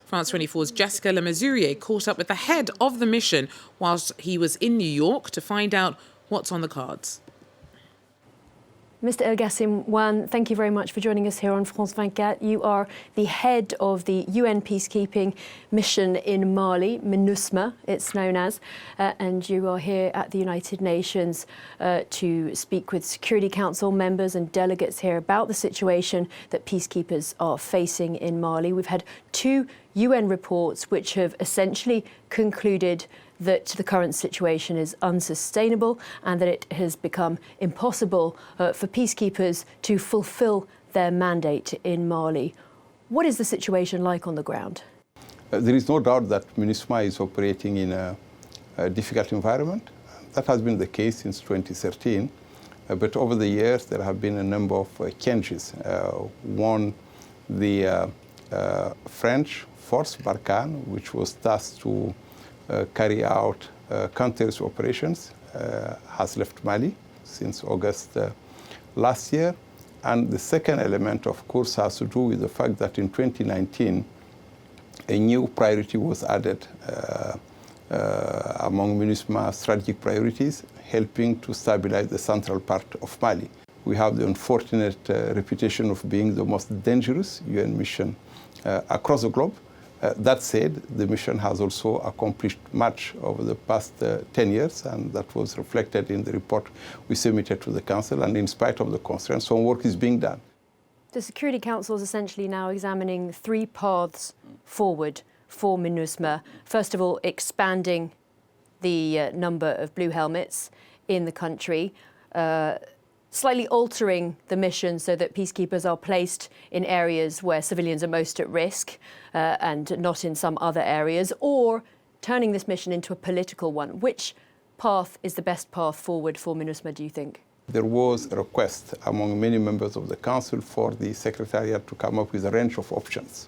France 24's Jessica Lemasurier caught up with the head of the mission whilst he was in New York to find out what's on the cards. Mr. Ghassine Wane, thank you very much for joining us here on France 24. You are the head of the UN peacekeeping mission in Mali, Minusma, it's known as, and you are here at the United Nations to speak with Security Council members and delegates here about the situation that peacekeepers are facing in Mali. We've had 2 UN reports which have essentially concluded that the current situation is unsustainable and that it has become impossible for peacekeepers to fulfill their mandate in Mali. What is the situation like on the ground? There is no doubt that Minusma is operating in a difficult environment. That has been the case since 2013. But over the years, there have been a number of changes. One, the French force, Barkhane, which was tasked to carry out counter-terrorist operations, has left Mali since August last year. And the second element, of course, has to do with the fact that in 2019, a new priority was added among Minusma's strategic priorities, helping to stabilize the central part of Mali. We have the unfortunate reputation of being the most dangerous UN mission across the globe. That said, the mission has also accomplished much over the past 10 years, and that was reflected in the report we submitted to the Council. And in spite of the constraints, some work is being done. The Security Council is essentially now examining 3 paths forward for MINUSMA. First of all, expanding the number of blue helmets in the country, slightly altering the mission so that peacekeepers are placed in areas where civilians are most at risk and not in some other areas, or turning this mission into a political one. Which path is the best path forward for MINUSMA, do you think? There was a request among many members of the Council for the Secretariat to come up with a range of options.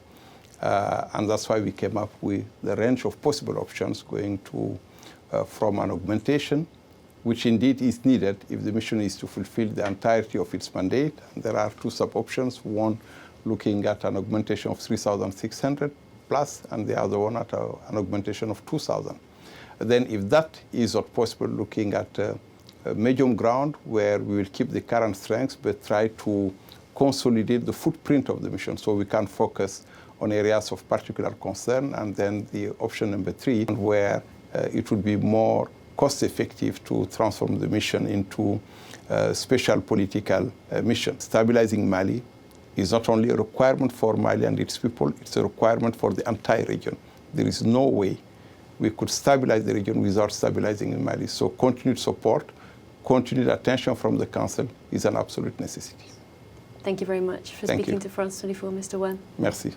And that's why we came up with the range of possible options going to from an augmentation, which indeed is needed if the mission is to fulfill the entirety of its mandate. And there are 2 sub-options, one looking at an augmentation of 3,600 plus, and the other one at an augmentation of 2,000. Then if that is not possible, looking at a medium ground where we will keep the current strengths but try to consolidate the footprint of the mission so we can focus on areas of particular concern. And then the option number 3, where it would be more cost-effective to transform the mission into a special political mission. Stabilizing Mali is not only a requirement for Mali and its people, it's a requirement for the entire region. There is no way we could stabilize the region without stabilizing in Mali. So continued support, continued attention from the Council is an absolute necessity. Thank you very much for speaking to France 24, Mr. Wane. Merci.